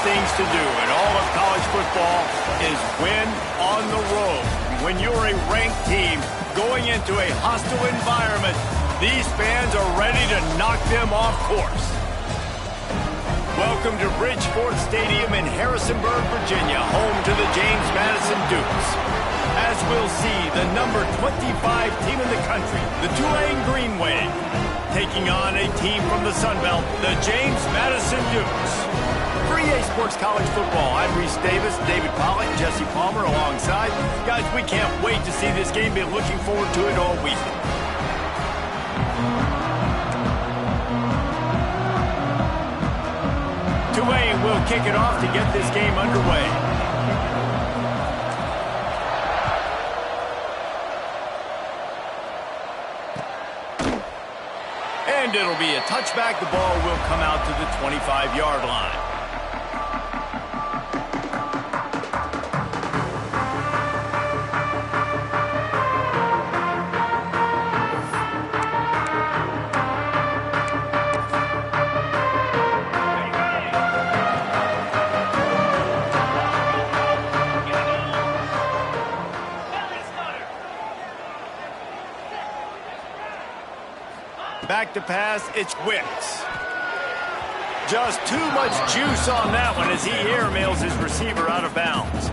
things to do in all of college football is win on the road. When you're a ranked team going into a hostile environment, these fans are ready to knock them off course. Welcome to Bridgeport Stadium in Harrisonburg, Virginia, home to the James Madison Dukes. As we'll see, the number 25 team in the country, the Tulane Green Wave, taking on a team from the Sun Belt, the James Madison Dukes. For EA Sports College Football, I'm Reese Davis, David Pollack, Jesse Palmer alongside. Guys, we can't wait to see this game. Been looking forward to it all week. Tulane will kick it off to get this game underway. And it'll be a touchback. The ball will come out to the 25-yard line. Back to pass, it's Wicks. Just too much juice on that one as he airmails his receiver out of bounds.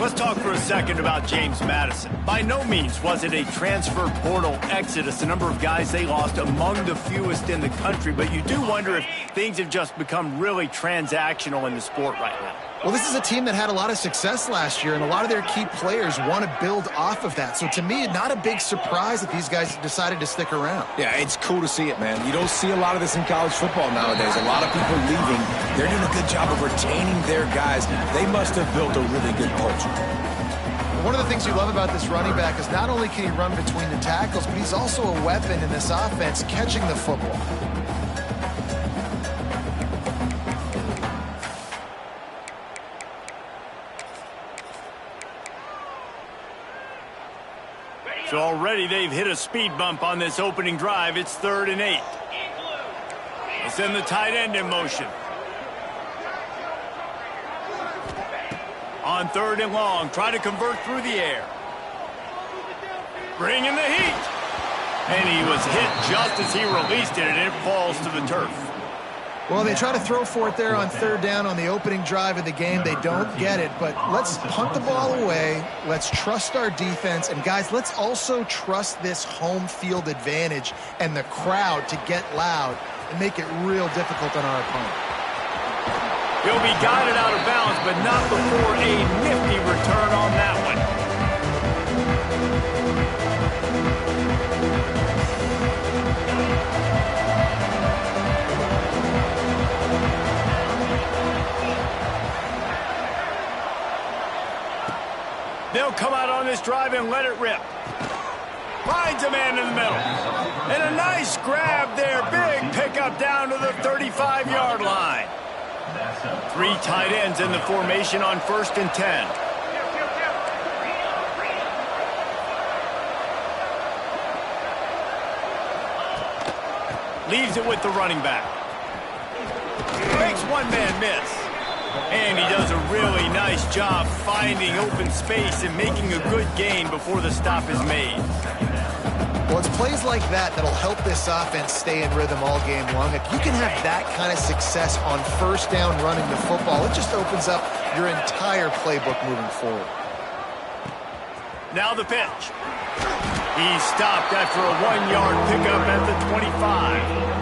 Let's talk for a second about James Madison. By no means was it a transfer portal exodus. The number of guys they lost among the fewest in the country, but you do wonder if things have just become really transactional in the sport right now. Well, this is a team that had a lot of success last year, and a lot of their key players want to build off of that. So to me, not a big surprise that these guys decided to stick around. Yeah, it's cool to see it, man. You don't see a lot of this in college football nowadays. A lot of people leaving. They're doing a good job of retaining their guys. They must have built a really good culture. One of the things you love about this running back is not only can he run between the tackles, but he's also a weapon in this offense catching the football. So already they've hit a speed bump on this opening drive. It's 3rd and 8. They'll send the tight end in motion. On 3rd and long, try to convert through the air. Bring in the heat. And he was hit just as he released it, and it falls to the turf. Well, they try to throw for it there on 3rd down on the opening drive of the game. They don't get it, but let's punt the ball away. Let's trust our defense. And, guys, let's also trust this home field advantage and the crowd to get loud and make it real difficult on our opponent. He'll be guided out of bounds, but not before a nifty return on that one. They'll come out on this drive and let it rip. Finds a man in the middle. And a nice grab there. Big pickup down to the 35-yard line. 3 tight ends in the formation on 1st and 10. Leaves it with the running back. Makes one man miss. And he does a really nice job finding open space and making a good gain before the stop is made. Well, it's plays like that that'll help this offense stay in rhythm all game long. If you can have that kind of success on 1st down running the football, it just opens up your entire playbook moving forward. Now the pitch. He stopped after a 1-yard pickup at the 25.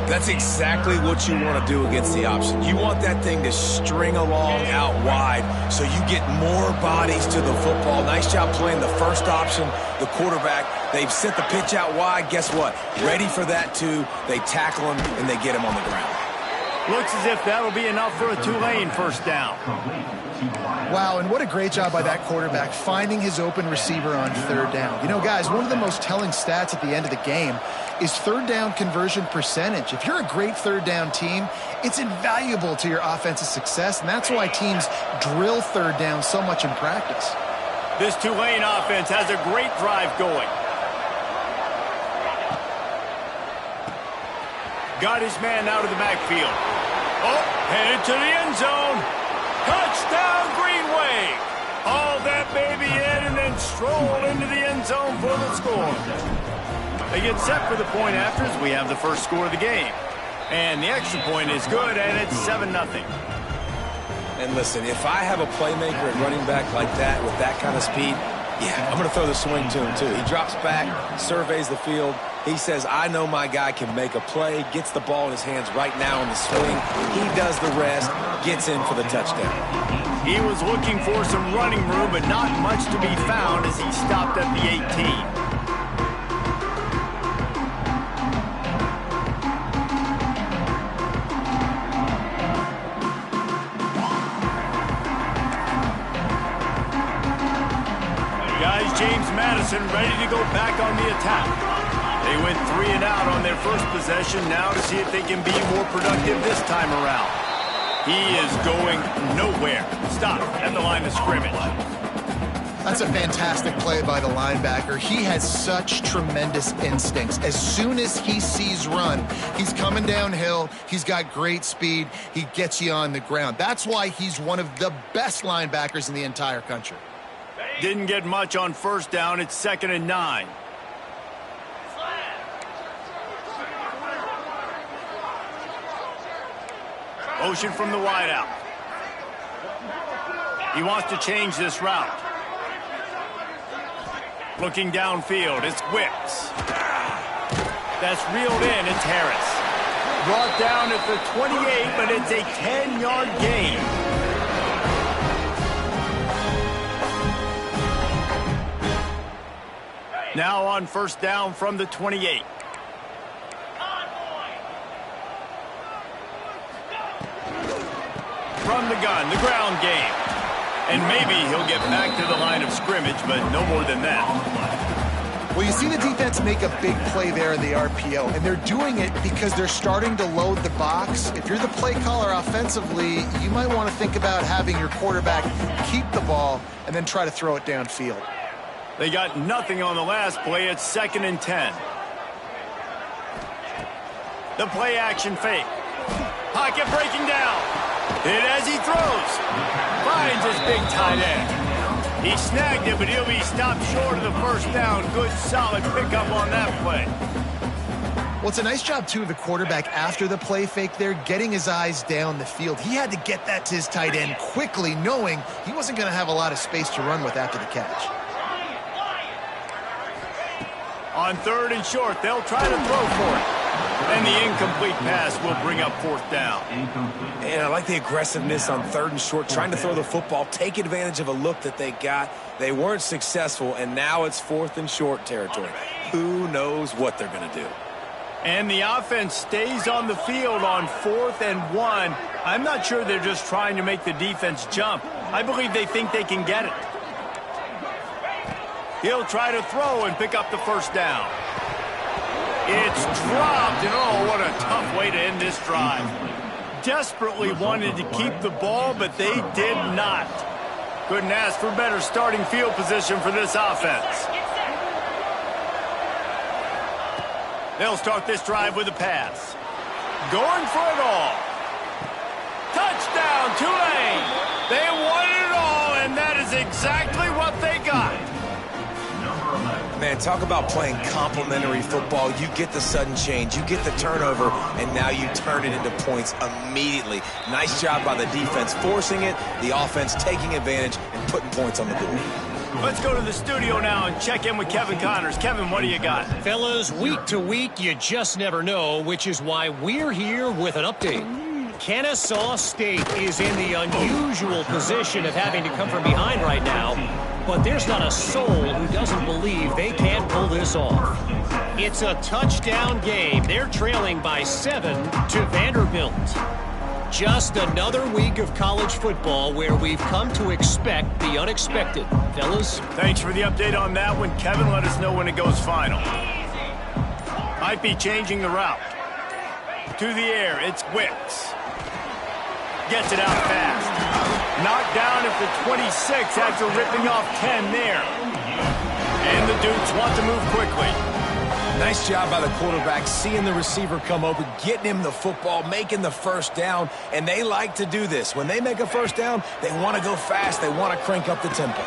That's exactly what you want to do against the option. You want that thing to string along out wide so you get more bodies to the football. Nice job playing the first option, the quarterback. They've sent the pitch out wide. Guess what? Ready for that, too. They tackle him, and they get him on the ground. Looks as if that'll be enough for a Tulane 1st down. Wow, and what a great job by that quarterback finding his open receiver on 3rd down. You know, guys, one of the most telling stats at the end of the game is 3rd down conversion percentage. If you're a great 3rd down team, it's invaluable to your offensive success, and that's why teams drill 3rd down so much in practice. This Tulane offense has a great drive going. Got his man out of the backfield. Oh, headed to the end zone. Touchdown, Greenway. Haul that baby in and then stroll into the end zone for the score. They get set for the point after as we have the first score of the game. And the extra point is good, and it's 7-0. And listen, if I have a playmaker at running back like that with that kind of speed, yeah, I'm going to throw the swing to him too. He drops back, surveys the field. He says, I know my guy can make a play, gets the ball in his hands right now in the swing. He does the rest, gets in for the touchdown. He was looking for some running room, but not much to be found as he stopped at the 18. James Madison ready to go back on the attack. They went 3 and out on their first possession. Now to see if they can be more productive this time around. He is going nowhere. Stop at the line of scrimmage. That's a fantastic play by the linebacker. He has such tremendous instincts. As soon as he sees run, he's coming downhill. He's got great speed. He gets you on the ground. That's why he's one of the best linebackers in the entire country. Didn't get much on first down. It's 2nd and 9. Motion from the wideout. He wants to change this route. Looking downfield, it's Wicks. That's reeled in, it's Harris. Brought down at the 28, but it's a 10-yard gain. Now on first down from the 28. From the gun, the ground game. And maybe he'll get back to the line of scrimmage, but no more than that. Well, you see the defense make a big play there in the RPO, and they're doing it because they're starting to load the box. If you're the play caller offensively, you might want to think about having your quarterback keep the ball and then try to throw it downfield. They got nothing on the last play. It's 2nd and 10. The play action fake. Pocket breaking down. Hit as he throws. Finds his big tight end. He snagged it, but he'll be stopped short of the first down. Good, solid pickup on that play. Well, it's a nice job, too, of the quarterback after the play fake there, getting his eyes down the field. He had to get that to his tight end quickly, knowing he wasn't going to have a lot of space to run with after the catch. On 3rd and short, they'll try to throw for it. And the incomplete pass will bring up 4th down. And I like the aggressiveness on 3rd and short, trying to throw the football, take advantage of a look that they got. They weren't successful, and now it's 4th and short territory. Who knows what they're going to do? And the offense stays on the field on 4th and 1. I'm not sure they're just trying to make the defense jump. I believe they think they can get it. He'll try to throw and pick up the first down. It's dropped, and oh, what a tough way to end this drive. Desperately wanted to keep the ball, but they did not. Couldn't ask for better starting field position for this offense. They'll start this drive with a pass. Going for it all. Touchdown, Tulane. They wanted it all, and that is exactly what they got. Man, talk about playing complementary football. You get the sudden change, you get the turnover, and now you turn it into points immediately. Nice job by the defense forcing it, the offense taking advantage and putting points on the board. Let's go to the studio now and check in with Kevin Connors. Kevin, what do you got? Fellas, week to week, you just never know, which is why we're here with an update. Kennesaw State is in the unusual position of having to come from behind right now, but there's not a soul who doesn't believe they can't pull this off. It's a touchdown game. They're trailing by 7 to Vanderbilt. Just another week of college football where we've come to expect the unexpected. Fellas? Thanks for the update on that one. Kevin, let us know when it goes final. Might be changing the route. To the air, it's Wicks. Gets it out fast. Knocked down at the 26 after ripping off 10 there. And the Dukes want to move quickly. Nice job by the quarterback, seeing the receiver come over, getting him the football, making the first down, and they like to do this. When they make a first down, they want to go fast. They want to crank up the tempo.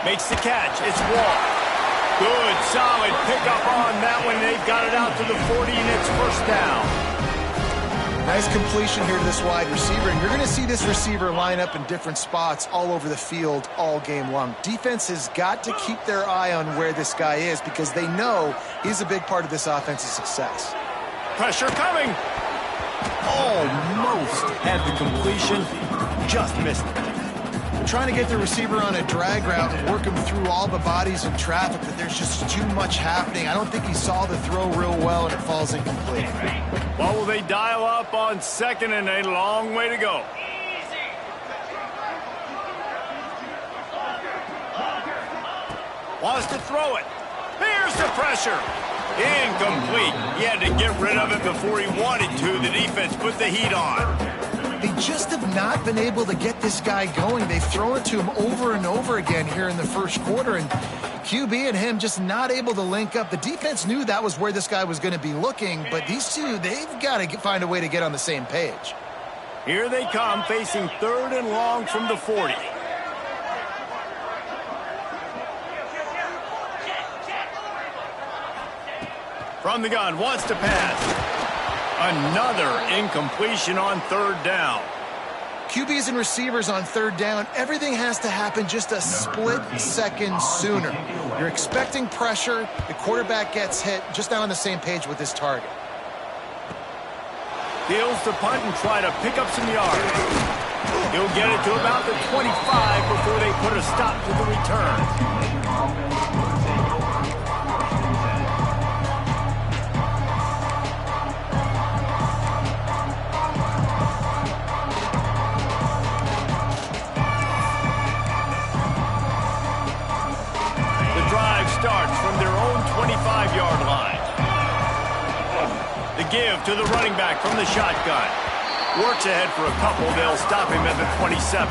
Makes the catch. It's Wall. Good, solid pickup on that one. They've got it out to the 40, and it's first down. Nice completion here to this wide receiver, and you're going to see this receiver line up in different spots all over the field all game long. Defense has got to keep their eye on where this guy is because they know he's a big part of this offense's success. Pressure coming. Almost had the completion, just missed it. Trying to get the receiver on a drag route and work him through all the bodies in traffic, but there's just too much happening. I don't think he saw the throw real well, and it falls incomplete. What will they dial up on second, and a long way to go? Wants to throw it. Here's the pressure. Incomplete. He had to get rid of it before he wanted to. The defense put the heat on. They just have not been able to get this guy going. They've thrown it to him over and over again here in the first quarter, and QB and him just not able to link up. The defense knew that was where this guy was going to be looking, but these two, they've got to find a way to get on the same page. Here they come, facing third and long from the 40. From the gun, wants to pass. Another incompletion on third down. QBs and receivers on third down, everything has to happen just a split second sooner. You're expecting pressure, the quarterback gets hit, just not on the same page with his target. Deals the punt and try to pick up some yards. He'll get it to about the 25 before they put a stop to the return. Starts from their own 25-yard line. The give to the running back from the shotgun. Works ahead for a couple. They'll stop him at the 27.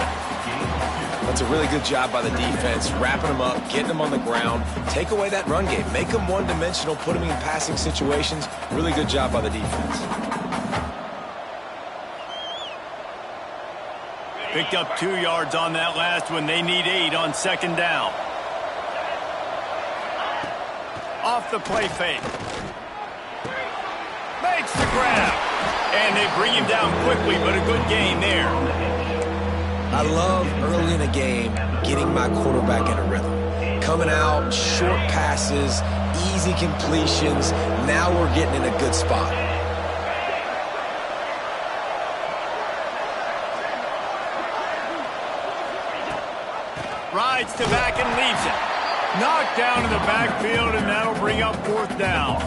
That's a really good job by the defense, wrapping them up, getting them on the ground. Take away that run game. Make them one-dimensional, put them in passing situations. Really good job by the defense. Picked up 2 yards on that last one. They need 8 on second down. Off the play fake. Makes the grab. And they bring him down quickly, but a good gain there. I love early in a game getting my quarterback in a rhythm. Coming out, short passes, easy completions. Now we're getting in a good spot. Rides to back and leaves it. Knocked down in the backfield, and that'll bring up fourth down.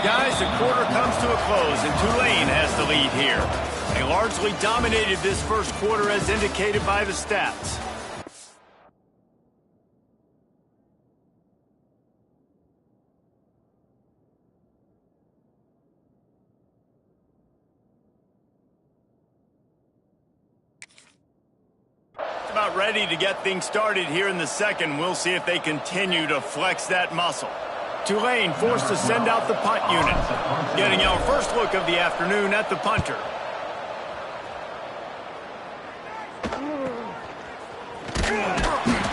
Guys, the quarter comes to a close, and Tulane has the lead here. They largely dominated this first quarter as indicated by the stats. About ready to get things started here in the second. We'll see if they continue to flex that muscle. Tulane forced to send out the punt unit. Getting our first look of the afternoon at the punter.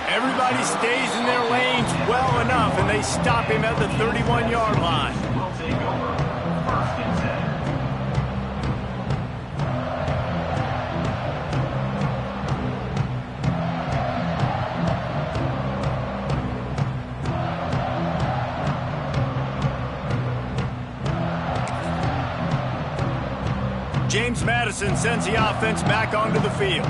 Everybody stays in their lanes well enough, and they stop him at the 31-yard line. James Madison sends the offense back onto the field.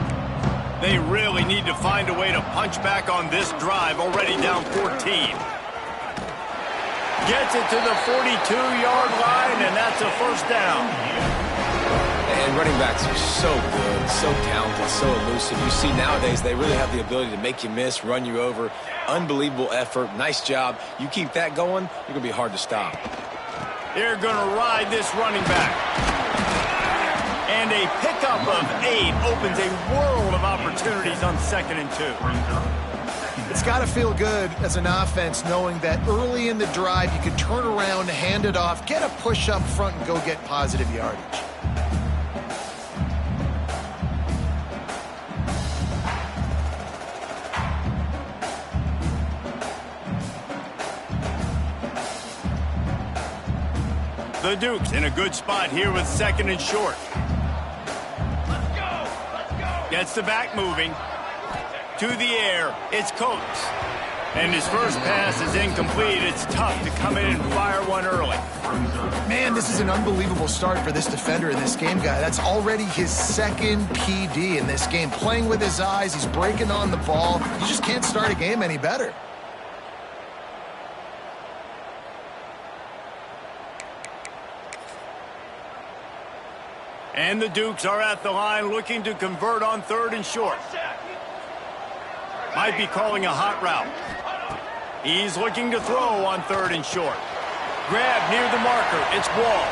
They really need to find a way to punch back on this drive, already down 14. Gets it to the 42-yard line, and that's a first down. And running backs are so good, so talented, so elusive. You see nowadays they really have the ability to make you miss, run you over. Unbelievable effort. Nice job. You keep that going, you're going to be hard to stop. They're going to ride this running back. And a pickup of 8 opens a world of opportunities on 2nd and 2. It's got to feel good as an offense knowing that early in the drive you can turn around, hand it off, get a push up front, and go get positive yardage. The Dukes in a good spot here with 2nd and short. Gets the back moving. To the air, it's Coates. And his first pass is incomplete. It's tough to come in and fire one early. Man, this is an unbelievable start for this defender in this game, guy. That's already his 2nd PD in this game. Playing with his eyes, he's breaking on the ball. You just can't start a game any better. And the Dukes are at the line looking to convert on 3rd and short. Might be calling a hot route. He's looking to throw on 3rd and short. Grab near the marker. It's Wall.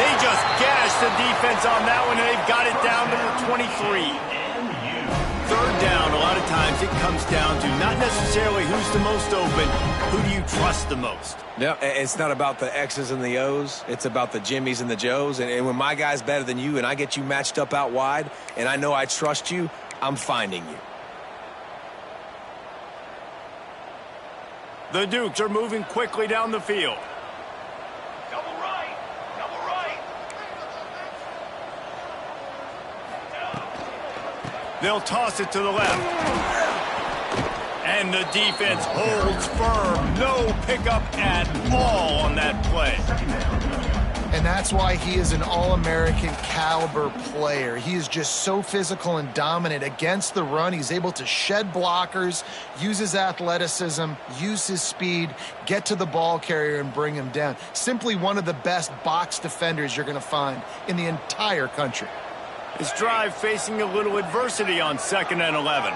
They just gashed the defense on that one, and they've got it down to the 23. 3rd down, a lot of times it comes down to not necessarily who's the most open, who do you trust the most? Yeah, it's not about the X's and the O's. It's about the Jimmies and the Joes. And when my guy's better than you and I get you matched up out wide and I know I trust you, I'm finding you. The Dukes are moving quickly down the field. Double right. Double right. They'll toss it to the left. And the defense holds firm. No pickup at all on that play. And that's why he is an All-American caliber player. He is just so physical and dominant against the run. He's able to shed blockers, use his athleticism, use his speed, get to the ball carrier and bring him down. Simply one of the best box defenders you're going to find in the entire country. His drive facing a little adversity on 2nd and 11.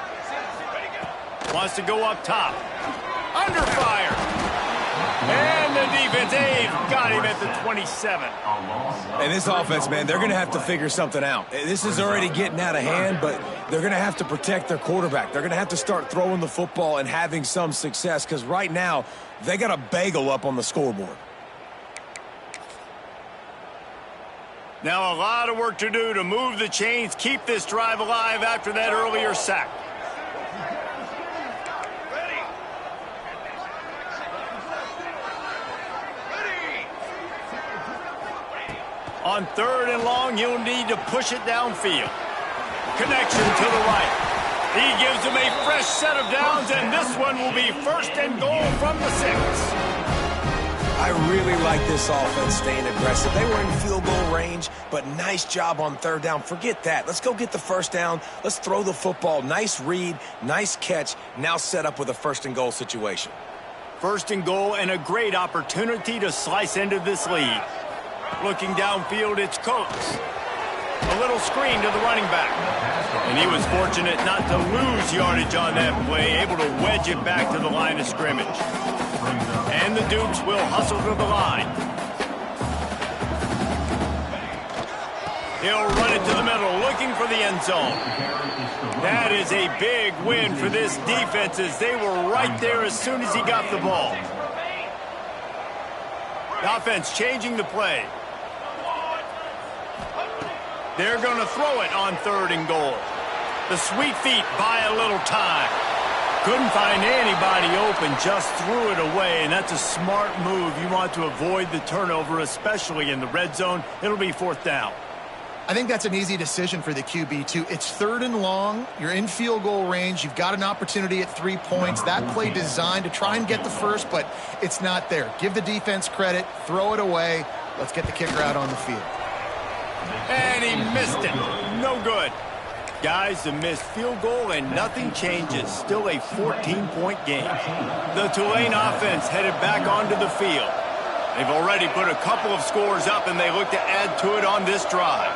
Wants to go up top. Under fire. And the defense, got him at the 27. And this offense, man, they're going to have to figure something out. This is already getting out of hand, but they're going to have to protect their quarterback. They're going to have to start throwing the football and having some success because right now they got a bagel up on the scoreboard. Now a lot of work to do to move the chains, keep this drive alive after that earlier sack. On 3rd and long, he'll need to push it downfield. Connection to the right. He gives him a fresh set of downs, and this one will be 1st and goal from the 6. I really like this offense staying aggressive. They were in field goal range, but nice job on 3rd down. Forget that. Let's go get the 1st down. Let's throw the football. Nice read, nice catch. Now set up with a 1st and goal situation. 1st and goal and a great opportunity to slice into this lead. Looking downfield, it's Coates. A little screen to the running back. And he was fortunate not to lose yardage on that play, able to wedge it back to the line of scrimmage. And the Dukes will hustle to the line. He'll run it to the middle, looking for the end zone. That is a big win for this defense as they were right there as soon as he got the ball. The offense changing the play. They're going to throw it on 3rd and goal. The sweet feet buy a little time. Couldn't find anybody open, just threw it away, and that's a smart move. You want to avoid the turnover, especially in the red zone. It'll be 4th down. I think that's an easy decision for the QB, too. It's 3rd and long. You're in field goal range. You've got an opportunity at 3 points. That play designed to try and get the first, but it's not there. Give the defense credit. Throw it away. Let's get the kicker out on the field. And he missed it. No good. Guys, a missed field goal and nothing changes. Still a 14-point game. The Tulane offense headed back onto the field. They've already put a couple of scores up and they look to add to it on this drive.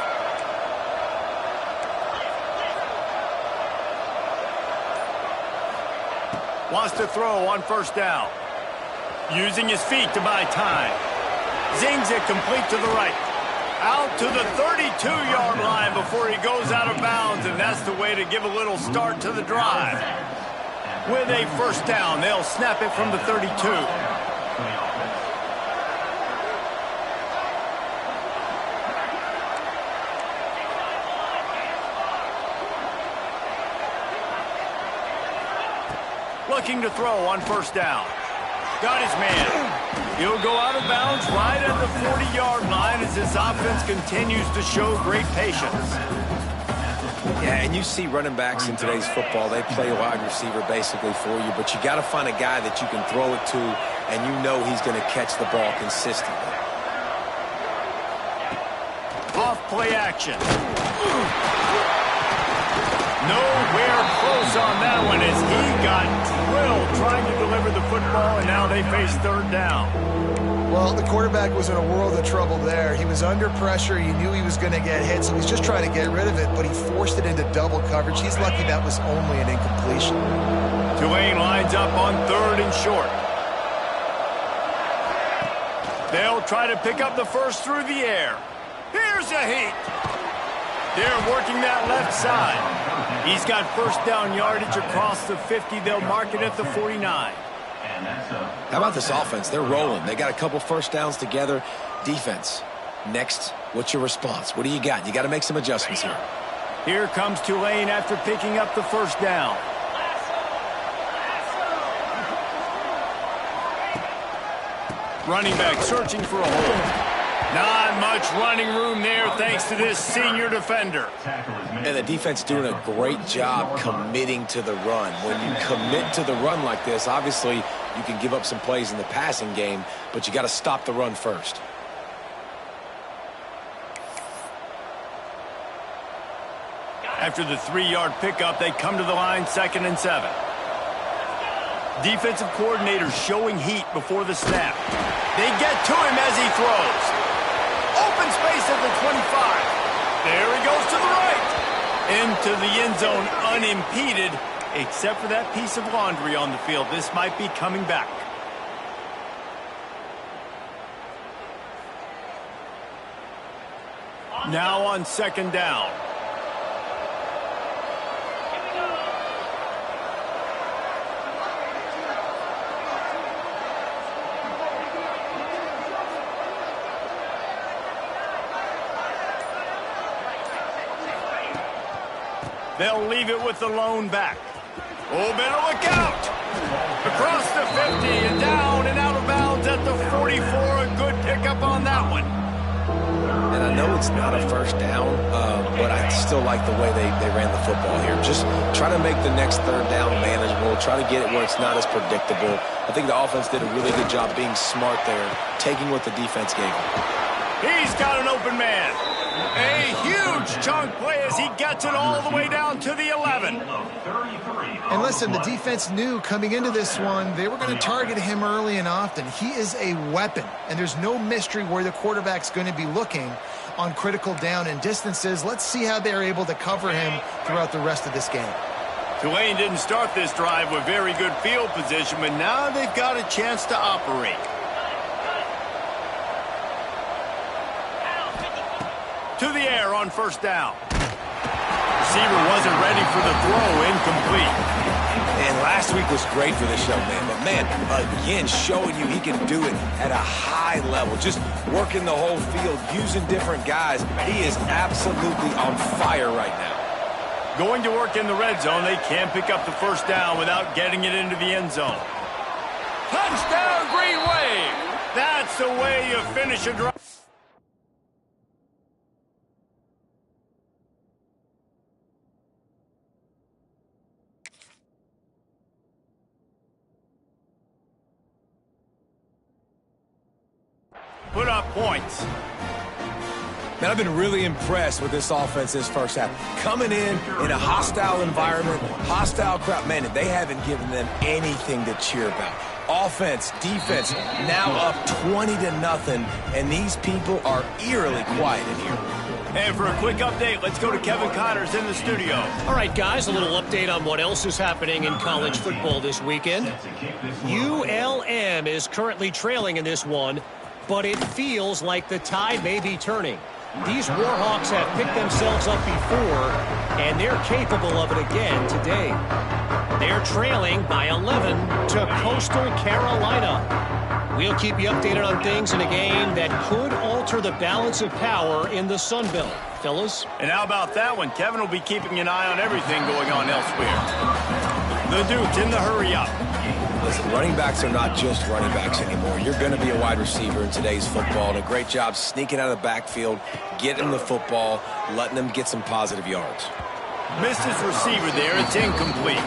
Wants to throw on 1st down. Using his feet to buy time. Zings it complete to the right. Out to the 32-yard line before he goes out of bounds, and that's the way to give a little start to the drive. With a first down, they'll snap it from the 32. Looking to throw on first down. Got his man. He'll go out of bounds right at the 40-yard line as this offense continues to show great patience. Yeah, and you see running backs in today's football, they play wide receiver basically for you, but you got to find a guy that you can throw it to, and you know he's going to catch the ball consistently. Off play action. Nowhere close on that one as he got drilled trying to deliver the football, and now they face third down. Well, the quarterback was in a world of trouble there. He was under pressure. He knew he was going to get hit, so he's just trying to get rid of it, but he forced it into double coverage. He's lucky that was only an incompletion. Tulane lines up on third and short. They'll try to pick up the first through the air. Here's a heat. They're working that left side. He's got first down yardage across the 50. They'll mark it at the 49. How about this offense? They're rolling. They got a couple first downs together. Defense, next, what's your response? What do you got? You got to make some adjustments here. Here comes Tulane after picking up the first down. Running back searching for a hole. Not much running room there thanks to this senior defender. And the defense doing a great job committing to the run. When you commit to the run like this, obviously you can give up some plays in the passing game, but you got to stop the run first. After the 3-yard pickup, they come to the line 2nd and 7. Defensive coordinator showing heat before the snap. They get to him as he throws. Open space at the 25. There he goes to the right. Into the end zone unimpeded, except for that piece of laundry on the field. This might be coming back. Now on 2nd down. They'll leave it with the lone back. Oh, better look out. Across the 50 and down and out of bounds at the 44. A good pickup on that one. And I know it's not a first down, but I still like the way they ran the football here. Just try to make the next third down manageable. Try to get it where it's not as predictable. I think the offense did a really good job being smart there, taking what the defense gave them. He's got an open man. A huge chunk play as he gets it all the way down to the 11. And listen, the defense knew coming into this one, they were going to target him early and often. He is a weapon, and there's no mystery where the quarterback's going to be looking on critical down and distances. Let's see how they're able to cover him throughout the rest of this game. Tulane didn't start this drive with very good field position, but now they've got a chance to operate. To the air on first down. Receiver wasn't ready for the throw, incomplete. And last week was great for this young man. But, man, again, showing you he can do it at a high level. Just working the whole field, using different guys. He is absolutely on fire right now. Going to work in the red zone. They can't pick up the first down without getting it into the end zone. Touchdown, Green Wave! That's the way you finish a drive. Put up points. Man, I've been really impressed with this offense this first half. Coming in a hostile environment, hostile crowd. Man, they haven't given them anything to cheer about. Offense, defense, now up 20-0, and these people are eerily quiet in here. And for a quick update, let's go to Kevin Connors in the studio. All right, guys, a little update on what else is happening in college football this weekend. ULM is currently trailing in this one, but it feels like the tide may be turning. These Warhawks have picked themselves up before, and they're capable of it again today. They're trailing by 11 to Coastal Carolina. We'll keep you updated on things in a game that could alter the balance of power in the Sun Belt. Fellas? And how about that one? Kevin will be keeping an eye on everything going on elsewhere. The Dukes in the hurry up. Listen, running backs are not just running backs anymore. You're going to be a wide receiver in today's football, and a great job sneaking out of the backfield, getting the football, letting them get some positive yards. Missed his receiver there. It's incomplete.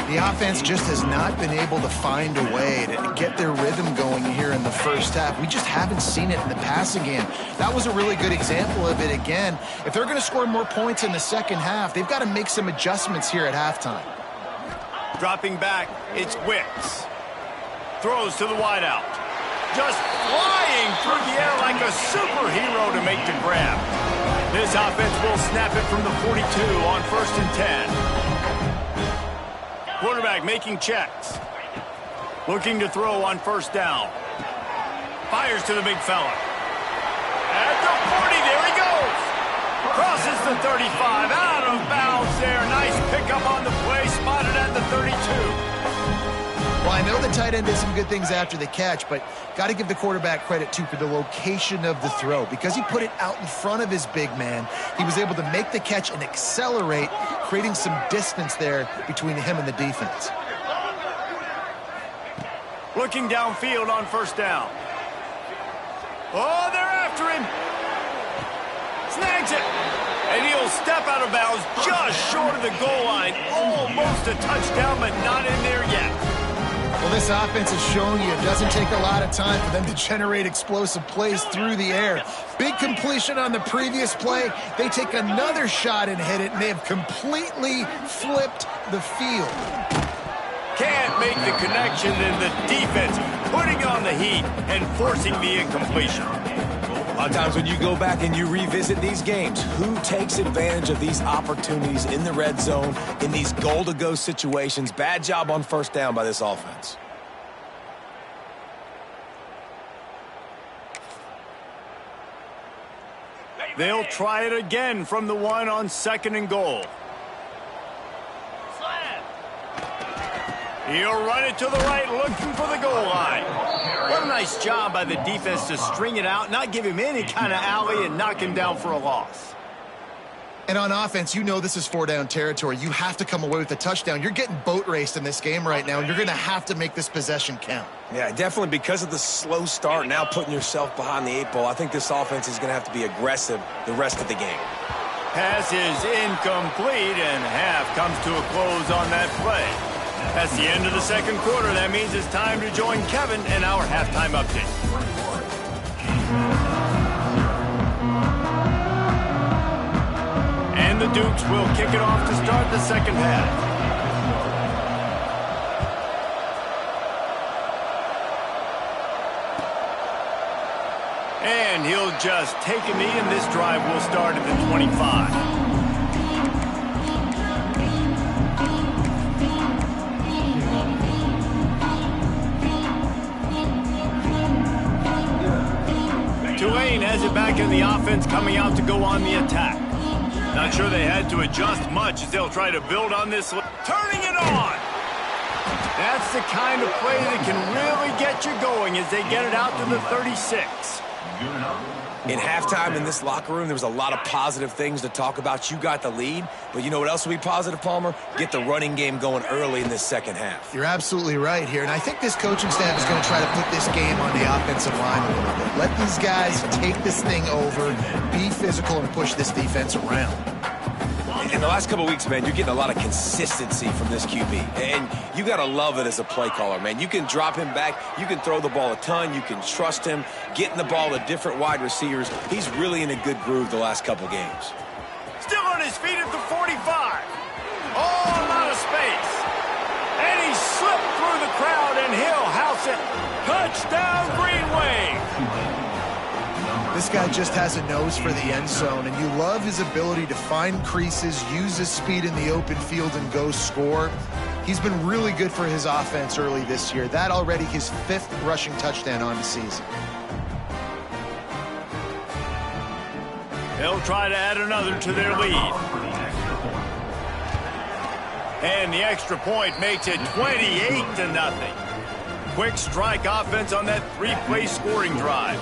The offense just has not been able to find a way to get their rhythm going here in the first half. We just haven't seen it in the passing game. That was a really good example of it again. If they're going to score more points in the second half, they've got to make some adjustments here at halftime. Dropping back, it's Wicks. Throws to the wideout. Just flying through the air like a superhero to make the grab. This offense will snap it from the 42 on 1st and 10. Quarterback making checks. Looking to throw on 1st down. Fires to the big fella. At the 40, there he goes. Crosses the 35, out of bounds there. Nice pickup on the play, spotted at the 32. Well, I know the tight end did some good things after the catch, but got to give the quarterback credit, too, for the location of the throw. Because he put it out in front of his big man, he was able to make the catch and accelerate, creating some distance there between him and the defense. Looking downfield on 1st down. Oh, they're after him. Snags it. And he'll step out of bounds just short of the goal line. Almost a touchdown, but not in there yet. Well, this offense has shown you it doesn't take a lot of time for them to generate explosive plays through the air. Big completion on the previous play. They take another shot and hit it, and they have completely flipped the field. Can't make the connection, and the defense putting on the heat and forcing the incompletion. A lot of times when you go back and you revisit these games, who takes advantage of these opportunities in the red zone, in these goal-to-go situations? Bad job on 1st down by this offense. They'll try it again from the 1 on 2nd and goal. He'll run it to the right, looking for the goal line. What a nice job by the defense to string it out, not give him any kind of alley, and knock him down for a loss. And on offense, you know this is 4-down territory. You have to come away with a touchdown. You're getting boat raced in this game right now, and you're going to have to make this possession count. Yeah, definitely because of the slow start, now putting yourself behind the 8 ball. I think this offense is going to have to be aggressive the rest of the game. Pass is incomplete, and half comes to a close on that play. That's the end of the 2nd quarter. That means it's time to join Kevin in our halftime update. And the Dukes will kick it off to start the 2nd half. And he'll just take a knee, and this drive will start at the 25. Tulane has it back in the offense, coming out to go on the attack. Not sure they had to adjust much as they'll try to build on this. Turning it on! That's the kind of play that can really get you going as they get it out to the 36. In halftime in this locker room, there was a lot of positive things to talk about. You got the lead, but you know what else will be positive, Palmer? Get the running game going early in this 2nd half. You're absolutely right here, and I think this coaching staff is going to try to put this game on the offensive line a little bit. Let these guys take this thing over, be physical, and push this defense around. In the last couple of weeks, man, you're getting a lot of consistency from this QB. And you got to love it as a play caller, man. You can drop him back. You can throw the ball a ton. You can trust him, getting the ball to different wide receivers. He's really in a good groove the last couple games. Still on his feet at the 45. Oh, a lot of space. And he slipped through the crowd, and he'll house it. Touchdown, Green Wave. This guy just has a nose for the end zone, and you love his ability to find creases, use his speed in the open field, and go score. He's been really good for his offense early this year. That already his 5th rushing touchdown on the season. They'll try to add another to their lead. And the extra point makes it 28-0. Quick strike offense on that three-play scoring drive.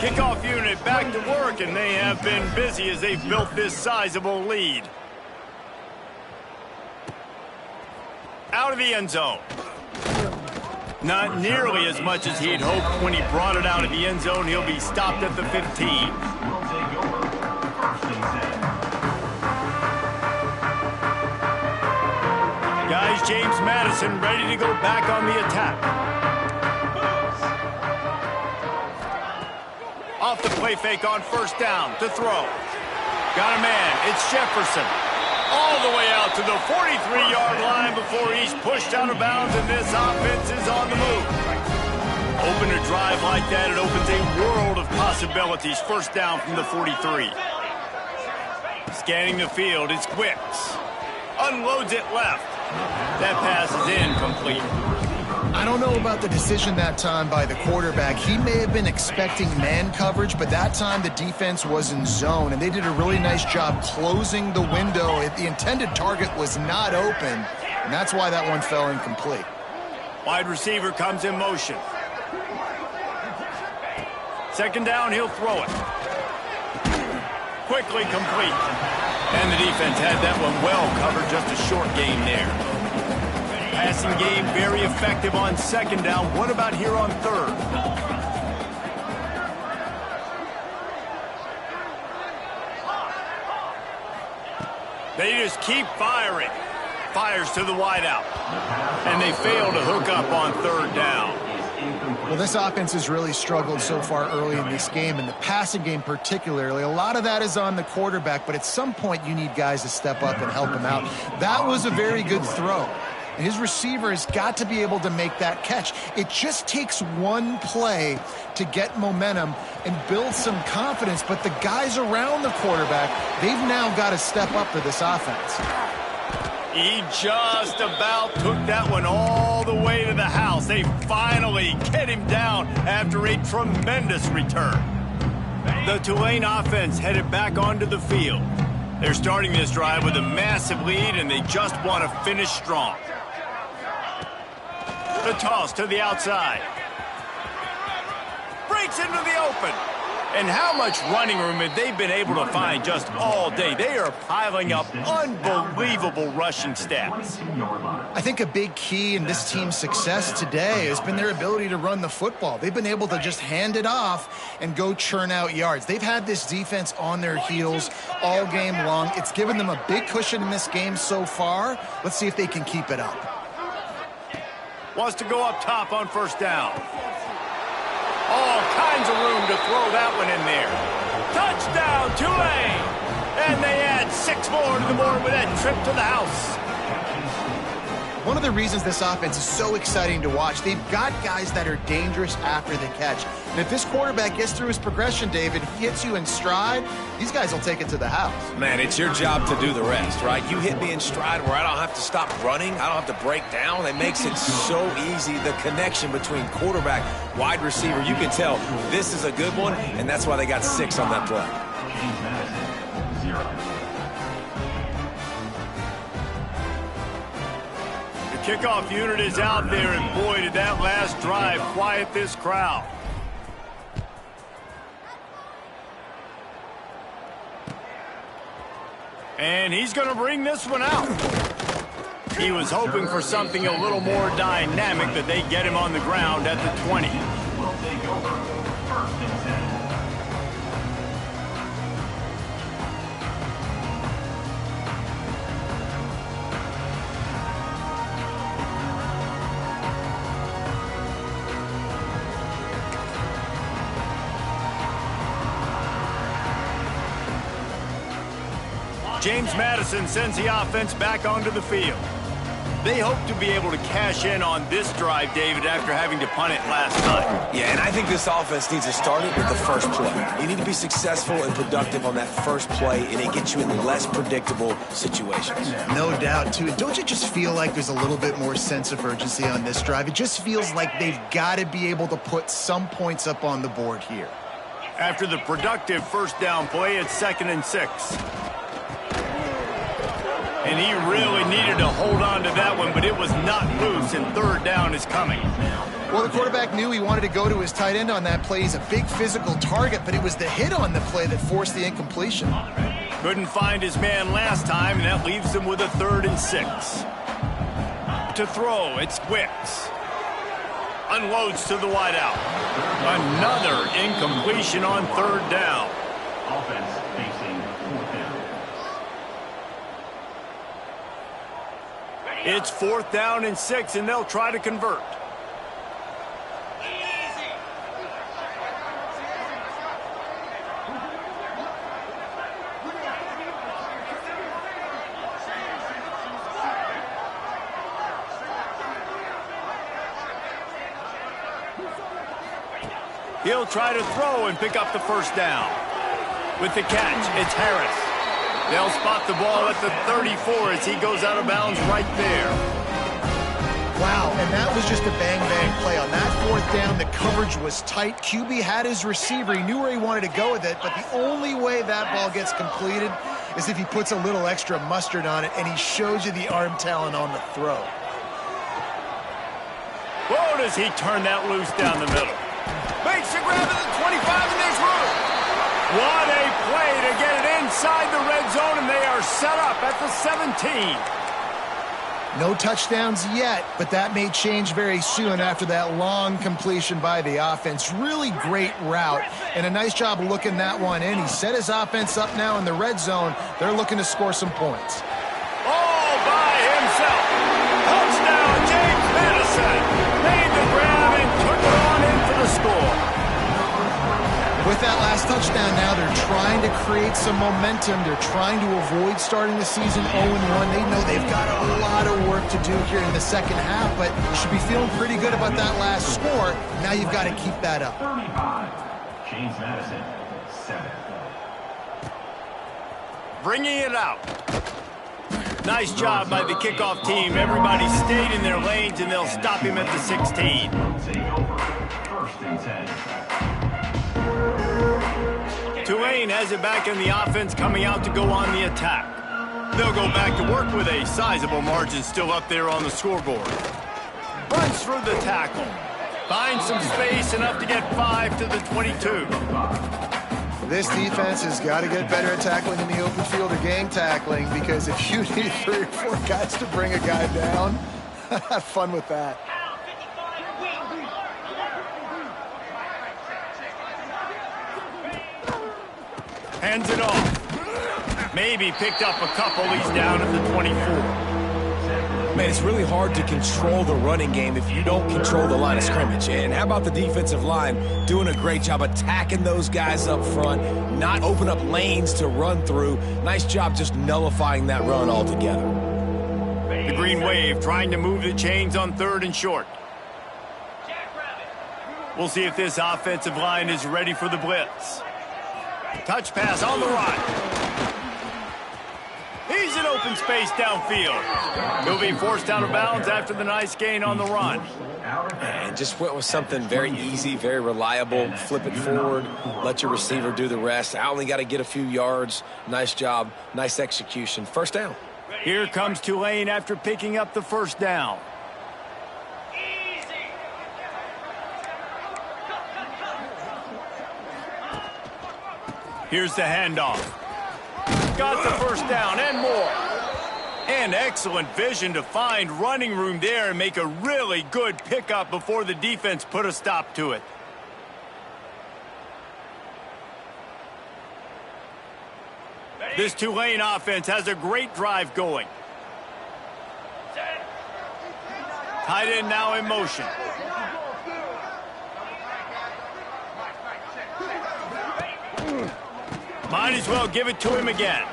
Kickoff unit back to work, and they have been busy as they've built this sizable lead. Out of the end zone. Not nearly as much as he'd hoped when he brought it out of the end zone. He'll be stopped at the 15. Guys, James Madison ready to go back on the attack. Off the play fake on first down to throw. Got a man. It's Jefferson. All the way out to the 43-yard line before he's pushed out of bounds, and this offense is on the move. Open a drive like that, it opens a world of possibilities. First down from the 43. Scanning the field, it's Quicks. Unloads it left. That pass is incomplete. I don't know about the decision that time by the quarterback. He may have been expecting man coverage, but that time the defense was in zone, and they did a really nice job closing the window. The intended target was not open, and that's why that one fell incomplete. Wide receiver comes in motion. Second down, he'll throw it. Quickly complete. And the defense had that one well covered, just a short game there. Passing game very effective on second down. What about here on third? They just keep firing. Fires to the wideout. And they fail to hook up on third down. Well, this offense has really struggled so far early in this game, and the passing game particularly. A lot of that is on the quarterback, but at some point you need guys to step up and help him out. That was a very good throw. His receiver has got to be able to make that catch. It just takes one play to get momentum and build some confidence, but the guys around the quarterback, they've now got to step up for this offense. He just about took that one all the way to the house. They finally get him down after a tremendous return. The Tulane offense headed back onto the field. They're starting this drive with a massive lead, and they just want to finish strong. The toss to the outside. Breaks into the open. And how much running room have they been able to find just all day? They are piling up unbelievable rushing stats. I think a big key in this team's success today has been their ability to run the football. They've been able to just hand it off and go churn out yards. They've had this defense on their heels all game long. It's given them a big cushion in this game so far. Let's see if they can keep it up. Wants to go up top on first down. All kinds of room to throw that one in there. Touchdown, Tulane! And they add 6 more to the board with that trip to the house. One of the reasons this offense is so exciting to watch, they've got guys that are dangerous after the catch. And if this quarterback gets through his progression, David, hits you in stride, these guys will take it to the house. Man, it's your job to do the rest, right? You hit me in stride where I don't have to stop running. I don't have to break down. It makes it so easy. The connection between quarterback, wide receiver, you can tell this is a good one, and that's why they got 6 on that play. Kickoff unit is out there, and boy, did that last drive quiet this crowd. And he's going to bring this one out. He was hoping for something a little more dynamic, but they get him on the ground at the 20. James Madison sends the offense back onto the field. They hope to be able to cash in on this drive, David, after having to punt it last night. Yeah, and I think this offense needs to start it with the first play. You need to be successful and productive on that first play, and it gets you in less predictable situations. No doubt, too. Don't you just feel like there's a little bit more sense of urgency on this drive? It just feels like they've got to be able to put some points up on the board here. After the productive first down play, it's 2nd and 6. And he really needed to hold on to that one, but it was not loose, and 3rd down is coming. Well, the quarterback knew he wanted to go to his tight end on that play. He's a big physical target, but it was the hit on the play that forced the incompletion. Couldn't find his man last time, and that leaves him with a 3rd and 6. To throw, it's Wicks. Unloads to the wideout. Another incompletion on 3rd down. Offense facing 4th down. It's 4th down and 6, and they'll try to convert. He'll try to throw and pick up the 1st down. With the catch, it's Harris. They'll spot the ball at the 34 as he goes out of bounds right there. Wow, and that was just a bang-bang play. On that 4th down, the coverage was tight. QB had his receiver. He knew where he wanted to go with it, but the only way that ball gets completed is if he puts a little extra mustard on it, and he shows you the arm talent on the throw. Whoa, does he turn that loose down the middle. Makes a grab at the 25, and there's room. What a play to get it inside the red zone, and they are set up at the 17. No touchdowns yet, but that may change very soon after that long completion by the offense. Really great route, and a nice job looking that one in. He set his offense up now in the red zone. They're looking to score some points. All by himself. Touchdown, James Madison. Made the grab and took it on in for the score. With that last touchdown now, they're trying to create some momentum. They're trying to avoid starting the season 0-1. They know they've got a lot of work to do here in the second half, but you should be feeling pretty good about that last score. Now you've got to keep that up. 35. James Madison, 7. Bringing it out. Nice job by the kickoff team. Everybody stayed in their lanes, and they'll stop him at the 16. Take over. 1st and 10. Tulane has it back in the offense, coming out to go on the attack. They'll go back to work with a sizable margin still up there on the scoreboard. Runs through the tackle. Finds some space, enough to get 5 to the 22. This defense has got to get better at tackling in the open field or gang tackling, because if you need 3 or 4 guys to bring a guy down, have fun with that. Hands it off. Maybe picked up a couple. He's down at the 24. Man, it's really hard to control the running game if you don't control the line of scrimmage. And how about the defensive line doing a great job attacking those guys up front, not open up lanes to run through. Nice job just nullifying that run altogether. The Green Wave trying to move the chains on 3rd and short. We'll see if this offensive line is ready for the blitz. Touch pass on the right. He's in open space downfield. He'll be forced out of bounds after the nice gain on the run. And just went with something very easy, very reliable. Flip it forward, let your receiver do the rest. I only got to get a few yards. Nice job, nice execution. 1st down. Here comes Tulane after picking up the 1st down. Here's the handoff. Got the 1st down and more. And excellent vision to find running room there and make a really good pickup before the defense put a stop to it. This Tulane offense has a great drive going. Tight end now in motion. Might as well give it to him again.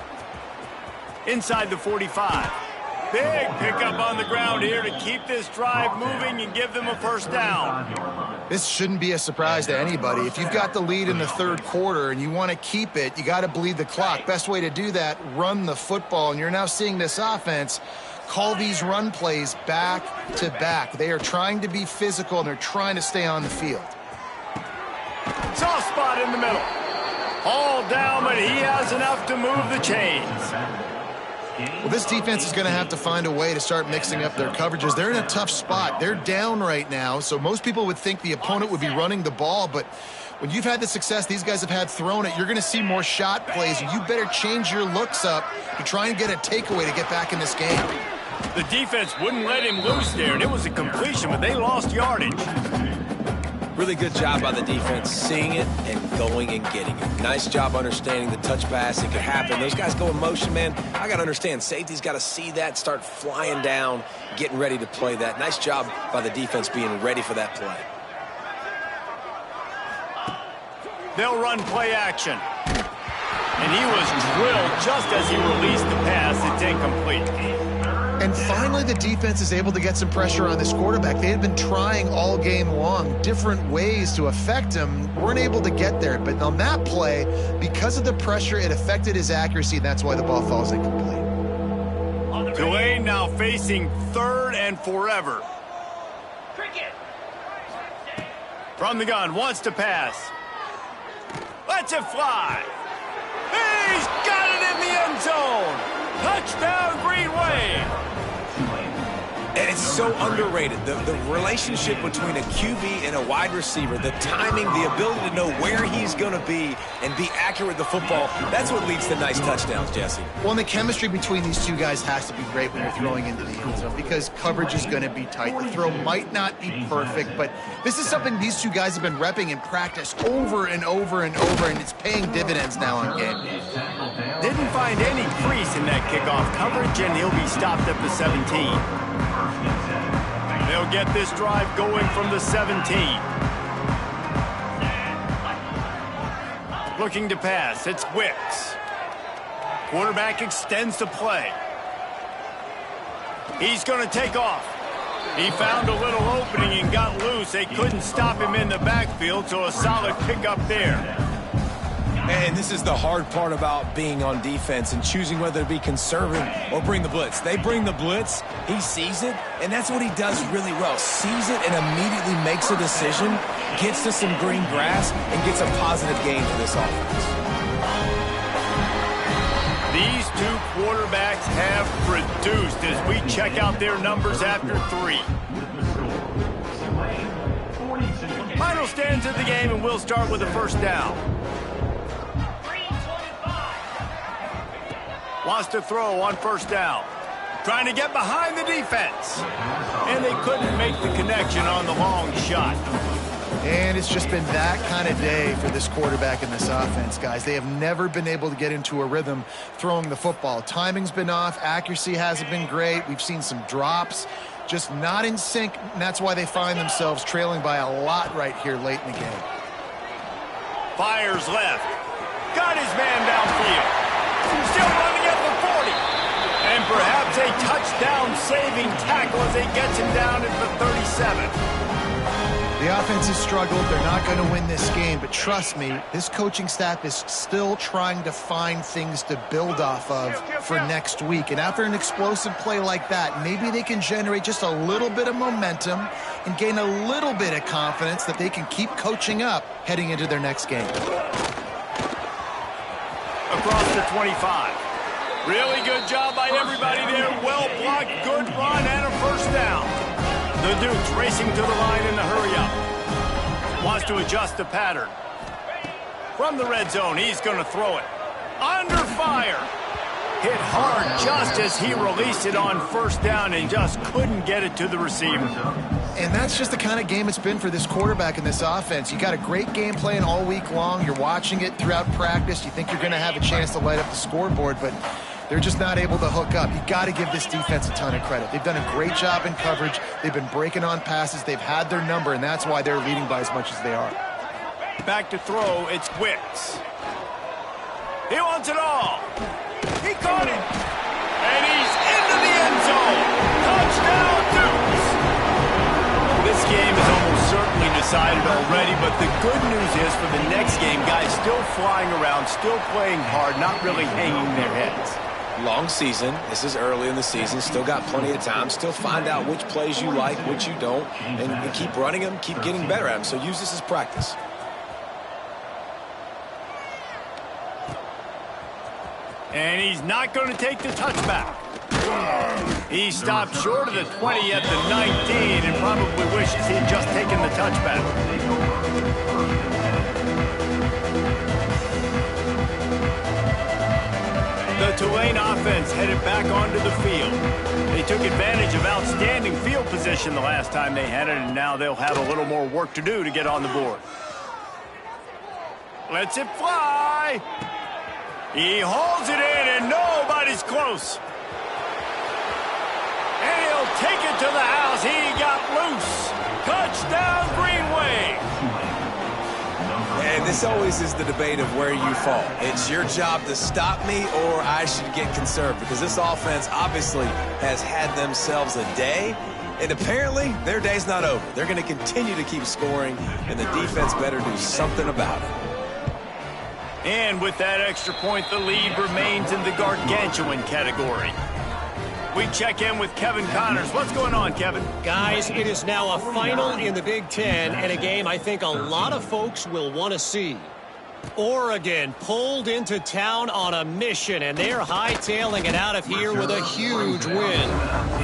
Inside the 45. Big pickup on the ground here to keep this drive moving and give them a 1st down. This shouldn't be a surprise to anybody. If you've got the lead in the 3rd quarter and you want to keep it, you got to bleed the clock. Best way to do that, run the football. And you're now seeing this offense call these run plays back to back. They are trying to be physical, and they're trying to stay on the field. Soft spot in the middle. All down, but he has enough to move the chains. Well, this defense is going to have to find a way to start mixing up their coverages. They're in a tough spot. They're down right now, so most people would think the opponent would be running the ball, but when you've had the success these guys have had throwing it, you're going to see more shot plays, and you better change your looks up to try and get a takeaway to get back in this game. The defense wouldn't let him loose there, and it was a completion, but they lost yardage. Really good job by the defense, seeing it and going and getting it. Nice job understanding the touch pass. It could happen. Those guys go in motion, man. I got to understand, safety's got to see that, start flying down, getting ready to play that. Nice job by the defense being ready for that play. They'll run play action. And he was drilled just as he released the pass. It's incomplete. And finally, the defense is able to get some pressure on this quarterback. They had been trying all game long different ways to affect him. Weren't able to get there. But on that play, because of the pressure, it affected his accuracy, and that's why the ball falls incomplete. Tulane now facing 3rd and forever. From the gun, wants to pass. Lets it fly. He's got it in the end zone. Touchdown, Green Wave. And it's so underrated. The relationship between a QB and a wide receiver, the timing, the ability to know where he's going to be and be accurate with the football, that's what leads to nice touchdowns, Jesse. Well, and the chemistry between these two guys has to be great when you're throwing into the end zone because coverage is going to be tight. The throw might not be perfect, but this is something these two guys have been repping in practice over and over and over, and it's paying dividends now on game. Didn't find any crease in that kickoff coverage, and he'll be stopped at the 17. They'll get this drive going from the 17. Looking to pass, it's Wicks. Quarterback extends the play. He's going to take off. He found a little opening and got loose. They couldn't stop him in the backfield, so a solid pickup there. And this is the hard part about being on defense and choosing whether to be conservative or bring the blitz. They bring the blitz, he sees it, and that's what he does really well. Sees it and immediately makes a decision, gets to some green grass, and gets a positive gain for this offense. These two quarterbacks have produced as we check out their numbers after 3. Final stands of the game, and we'll start with a first down. Wants to throw on first down. Trying to get behind the defense. And they couldn't make the connection on the long shot. And it's just been that kind of day for this quarterback in this offense, guys. They have never been able to get into a rhythm throwing the football. Timing's been off. Accuracy hasn't been great. We've seen some drops. Just not in sync, and that's why they find themselves trailing by a lot right here late in the game. Fires left. Got his man downfield. Still running at the 40. And perhaps a touchdown-saving tackle as they gets him down at the 37. The offense has struggled. They're not going to win this game, but trust me, this coaching staff is still trying to find things to build off of for next week. And after an explosive play like that, maybe they can generate just a little bit of momentum and gain a little bit of confidence that they can keep coaching up heading into their next game. Across the 25. Really good job by everybody there. Well blocked, good run, and a first down. The Dukes racing to the line in the hurry-up. Wants to adjust the pattern. From the red zone, he's going to throw it. Under fire. Hit hard just as he released it on first down and just couldn't get it to the receiver. And that's just the kind of game it's been for this quarterback in this offense. You got a great game plan all week long. You're watching it throughout practice. You think you're going to have a chance to light up the scoreboard, but they're just not able to hook up. You got to give this defense a ton of credit. They've done a great job in coverage. They've been breaking on passes. They've had their number, and that's why they're leading by as much as they are. Back to throw, it's Wicks. He wants it all. He caught it. And he's into the end zone. Touchdown, Dukes. This game is almost certainly decided already, but the good news is for the next game, guys still flying around, still playing hard, not really hanging their heads. Long season. This is early in the season. Still got plenty of time. Still find out which plays you like, which you don't, and keep running them, keep getting better at them. So use this as practice. And he's not going to take the touchback. He stopped short of the 20 at the 19 and probably wishes he had just taken the touchback. The Tulane offense headed back onto the field. They took advantage of outstanding field position the last time they had it, and now they'll have a little more work to do to get on the board. Lets it fly. He holds it in, and nobody's close. And he'll take it to the house. He got loose. Touchdown, Greenway. And this always is the debate of where you fall. It's your job to stop me, or I should get conserved, because this offense obviously has had themselves a day, and apparently their day's not over. They're going to continue to keep scoring, and the defense better do something about it. And with that extra point, the lead remains in the gargantuan category. We check in with Kevin Connors. What's going on, Kevin? Guys, it is now a final in the Big Ten and a game I think a lot of folks will want to see. Oregon pulled into town on a mission, and they're hightailing it out of here with a huge win.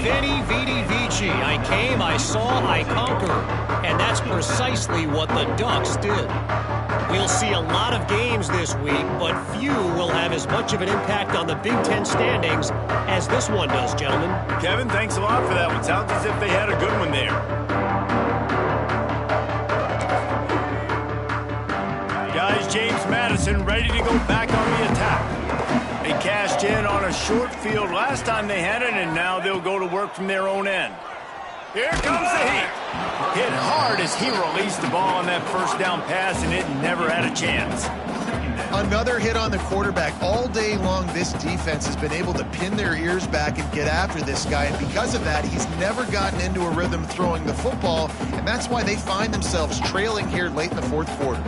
Veni, vidi, vici. I came, I saw, I conquered. And that's precisely what the Ducks did. We'll see a lot of games this week, but few will have as much of an impact on the Big Ten standings as this one does, gentlemen. Kevin, thanks a lot for that one. Sounds as if they had a good one there. Guys, James Madison ready to go back on the attack. They cashed in on a short field last time they had it, and now they'll go to work from their own end. Here comes the heat. Hit hard as he released the ball on that first down pass, and it never had a chance. Another hit on the quarterback. All day long, this defense has been able to pin their ears back and get after this guy, and because of that, he's never gotten into a rhythm throwing the football, and that's why they find themselves trailing here late in the fourth quarter.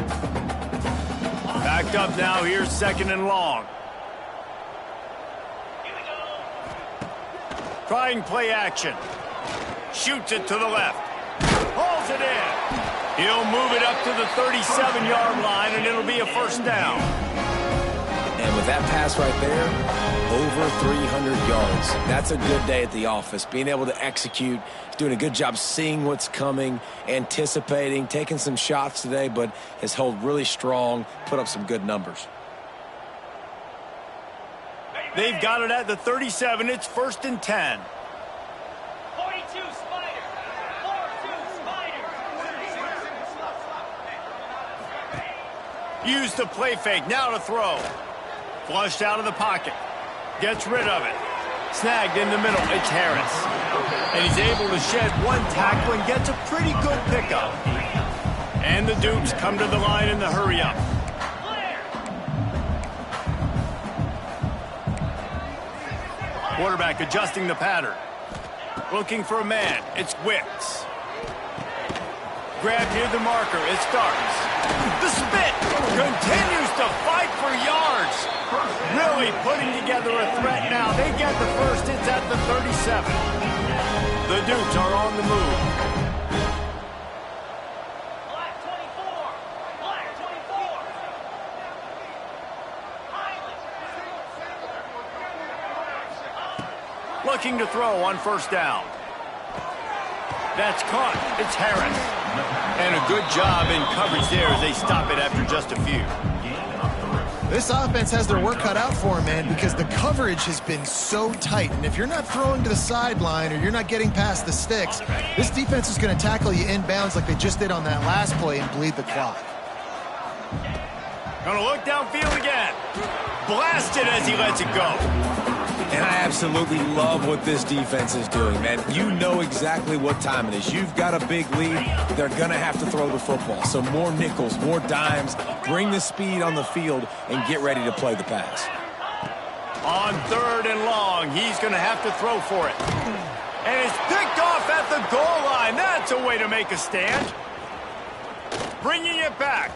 Backed up now, here's second and long. Trying play action. Shoots it to the left. Hauls it in. He'll move it up to the 37-yard line, and it'll be a first down. And with that pass right there, over 300 yards. That's a good day at the office. Being able to execute. He's doing a good job seeing what's coming, anticipating, taking some shots today, but has held really strong, put up some good numbers. They've got it at the 37. It's first and 10. Use the play fake, now to throw. Flushed out of the pocket. Gets rid of it. Snagged in the middle, it's Harris. And he's able to shed one tackle and gets a pretty good pickup. And the Dukes come to the line in the hurry up. Quarterback adjusting the pattern. Looking for a man, it's Wicks. Grabbed near the marker, it starts. The spit continues to fight for yards. Really putting together a threat now. They get the first. It's at the 37. The Dukes are on the move. Black 24. Black 24. Looking to throw on first down. That's caught. It's Harris. And a good job in coverage there as they stop it after just a few. This offense has their work cut out for them, man, because the coverage has been so tight. And if you're not throwing to the sideline or you're not getting past the sticks, this defense is going to tackle you inbounds like they just did on that last play and bleed the clock. Gonna look downfield again. Blasted as he lets it go. And I absolutely love what this defense is doing, man. You know exactly what time it is. You've got a big lead. They're going to have to throw the football. So more nickels, more dimes. Bring the speed on the field and get ready to play the pass. On third and long, he's going to have to throw for it. And it's picked off at the goal line. That's a way to make a stand. Bringing it back.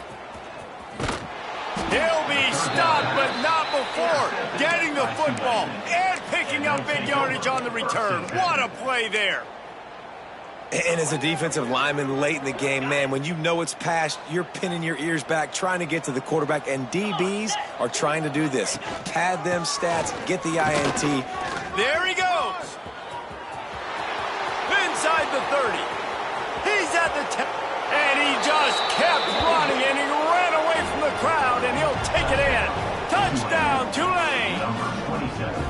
He'll be stopped, but not before getting the football and picking up big yardage on the return. What a play there. And as a defensive lineman late in the game, man, when you know it's past, you're pinning your ears back, trying to get to the quarterback, and DBs are trying to do this. Pad them stats, get the INT. There he goes. Inside the 30. He's at the 10. And he just kept running, and he ran away from the crowd, and he'll take it in. Touchdown, Tulane. Number 27.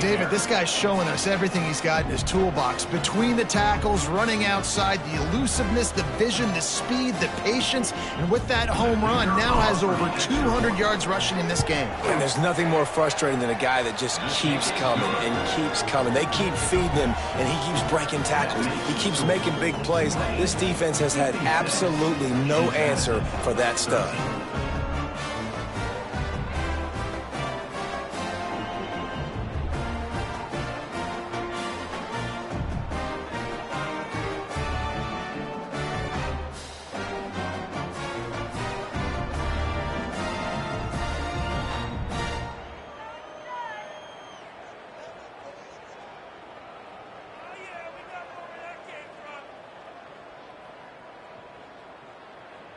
David, this guy's showing us everything he's got in his toolbox. Between the tackles, running outside, the elusiveness, the vision, the speed, the patience, and with that home run, now has over 200 yards rushing in this game. And there's nothing more frustrating than a guy that just keeps coming and keeps coming. They keep feeding him, and he keeps breaking tackles. He keeps making big plays. This defense has had absolutely no answer for that stud.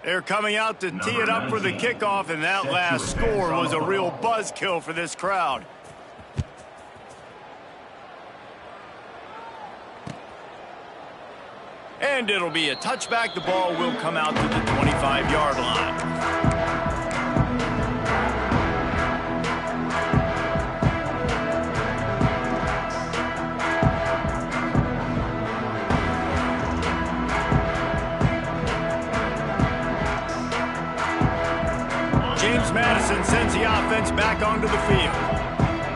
They're coming out to tee it up for the kickoff, and that last score was a real buzzkill for this crowd. And it'll be a touchback. The ball will come out to the 25-yard line. Madison sends the offense back onto the field.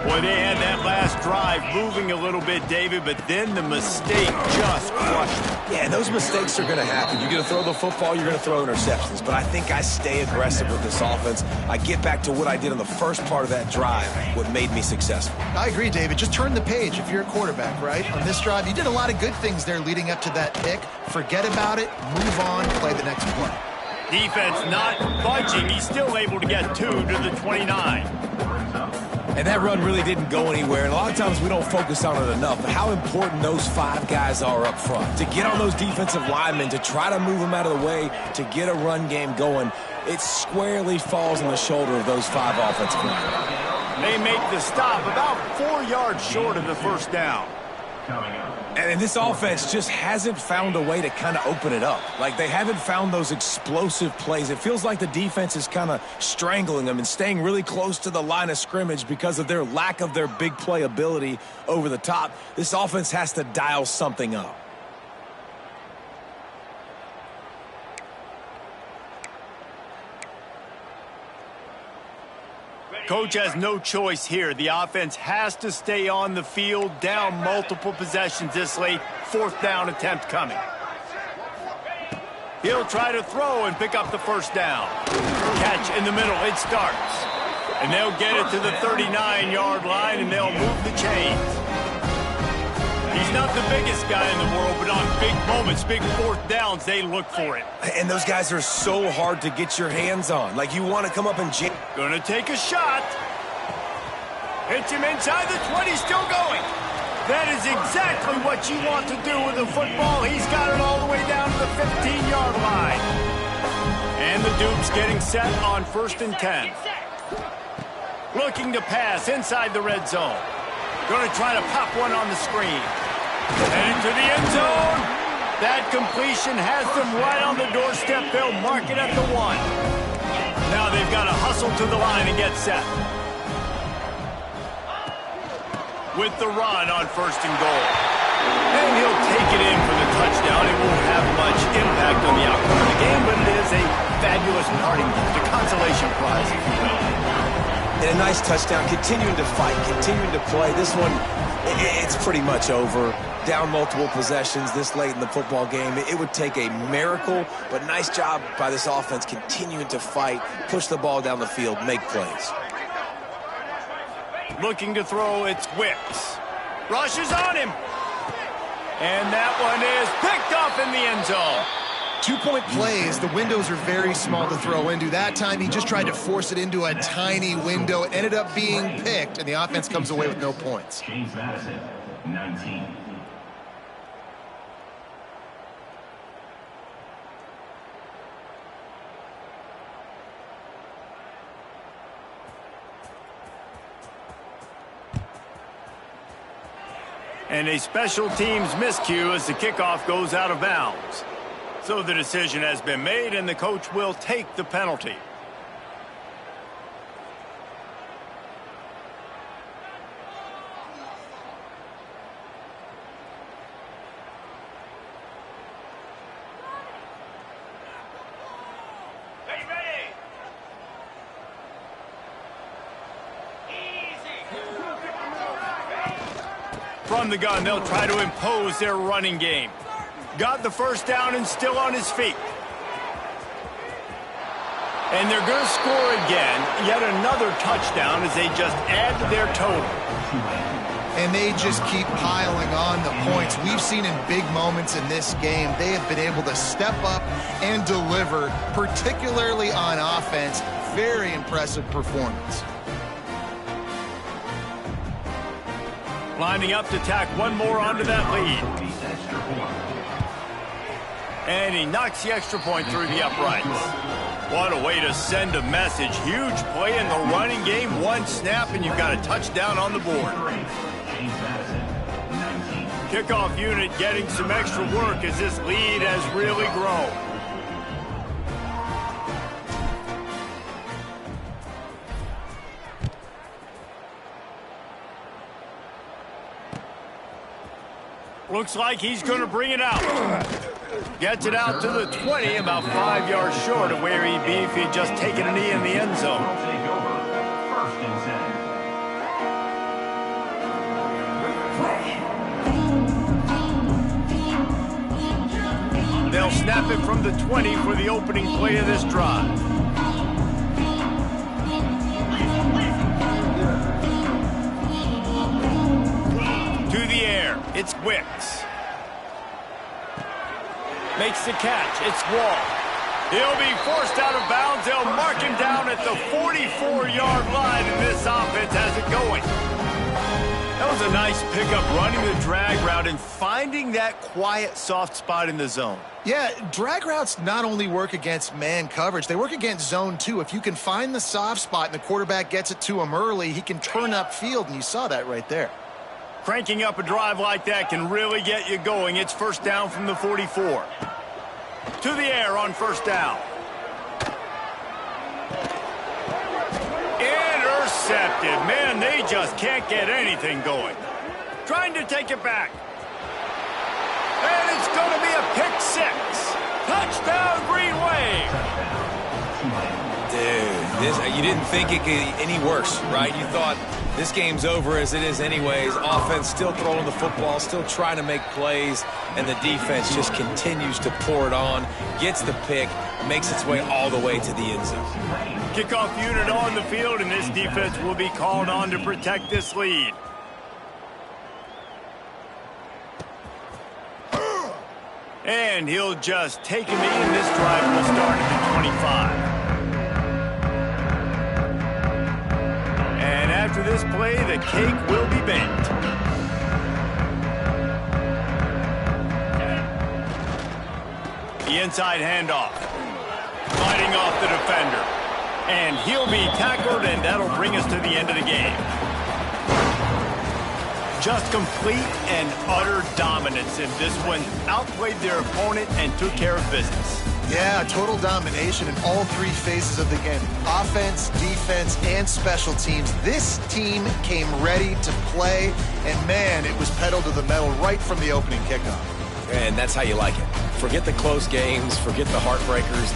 Boy, they had that last drive moving a little bit, David, but then the mistake just crushed them. Yeah, those mistakes are going to happen. You're going to throw the football, you're going to throw interceptions. But I think I stay aggressive with this offense. I get back to what I did on the first part of that drive, what made me successful. I agree, David. Just turn the page if you're a quarterback, right? On this drive, you did a lot of good things there leading up to that pick. Forget about it, move on, play the next play. Defense not budging. He's still able to get 2 to the 29. And that run really didn't go anywhere. And a lot of times we don't focus on it enough. But how important those 5 guys are up front. To get on those defensive linemen, to try to move them out of the way, to get a run game going, it squarely falls on the shoulder of those 5 offensive linemen. They make the stop about 4 yards short of the first down. Coming up. And this offense just hasn't found a way to kind of open it up. Like, they haven't found those explosive plays. It feels like the defense is kind of strangling them and staying really close to the line of scrimmage because of their lack of their big play ability over the top. This offense has to dial something up. Coach has no choice here. The offense has to stay on the field, down multiple possessions this late. 4th down attempt coming. He'll try to throw and pick up the first down. Catch in the middle. It starts. And they'll get it to the 39-yard line, and they'll move the chains. He's not the biggest guy in the world, but on big moments, big 4th downs, they look for it. And those guys are so hard to get your hands on. Like, you want to come up and jam. Gonna take a shot. Hits him inside the 20, still going. That is exactly what you want to do with a football. He's got it all the way down to the 15-yard line. And the Dukes getting set on 1st and 10. Looking to pass inside the red zone. Going to try to pop one on the screen. And into the end zone. That completion has them right on the doorstep. They'll mark it at the 1. Now they've got to hustle to the line and get set. With the run on 1st and goal. And he'll take it in for the touchdown. It won't have much impact on the outcome of the game, but it is a fabulous parting gift, a consolation prize, if you will. And a nice touchdown, continuing to fight, continuing to play. This one, it's pretty much over. Down multiple possessions this late in the football game. It would take a miracle, but nice job by this offense continuing to fight, push the ball down the field, make plays. Looking to throw, it's Wicks. Rushes on him. And that one is picked off in the end zone. 2-point plays, the windows are very small to throw into. That time, he just tried to force it into a tiny window. It ended up being picked, and the offense comes away with no points. James Madison, 19. And a special teams miscue as the kickoff goes out of bounds. So the decision has been made, and the coach will take the penalty. From the gun, they'll try to impose their running game. Got the first down and still on his feet. And they're going to score again. Yet another touchdown as they just add to their total. And they just keep piling on the points. We've seen in big moments in this game, they have been able to step up and deliver, particularly on offense. Very impressive performance. Lining up to tack one more onto that lead. And he knocks the extra point through the uprights. What a way to send a message. Huge play in the running game. One snap and you've got a touchdown on the board. Kickoff unit getting some extra work as this lead has really grown. Looks like he's going to bring it out. Gets it out to the 20, about 5 yards short of where he'd be if he'd just taken a knee in the end zone. They'll snap it from the 20 for the opening play of this drive. To the air, it's Wicks. Makes the catch, it's Wall. He'll be forced out of bounds. They'll mark him down at the 44-yard line, and this offense has it going. That was a nice pickup, running the drag route and finding that quiet, soft spot in the zone. Yeah, drag routes not only work against man coverage, they work against zone too. If you can find the soft spot and the quarterback gets it to him early, he can turn upfield, and you saw that right there. Cranking up a drive like that can really get you going. It's first down from the 44. To the air on first down. Intercepted. Man, they just can't get anything going. Trying to take it back. And it's going to be a pick six. Touchdown, Green Wave. Dude, you didn't think it could get any worse, right? You thought this game's over as it is anyways. Offense still throwing the football, still trying to make plays, and the defense just continues to pour it on, gets the pick, makes its way all the way to the end zone. Kickoff unit on the field, and this defense will be called on to protect this lead. And he'll just take a knee, and this drive will start at the 25. And after this play, the cake will be baked. The inside handoff. Fighting off the defender. And he'll be tackled, and that'll bring us to the end of the game. Just complete and utter dominance in this one. Outplayed their opponent and took care of business. Yeah, total domination in all three phases of the game. Offense, defense, and special teams. This team came ready to play, and man, it was pedal to the metal right from the opening kickoff. And that's how you like it. Forget the close games, forget the heartbreakers,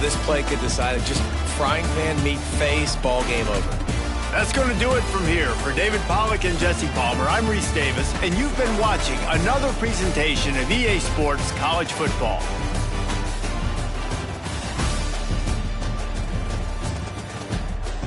this play could decide it. Just frying pan meet face, ball game over. That's going to do it from here. For David Pollack and Jesse Palmer, I'm Reese Davis, and you've been watching another presentation of EA Sports College Football.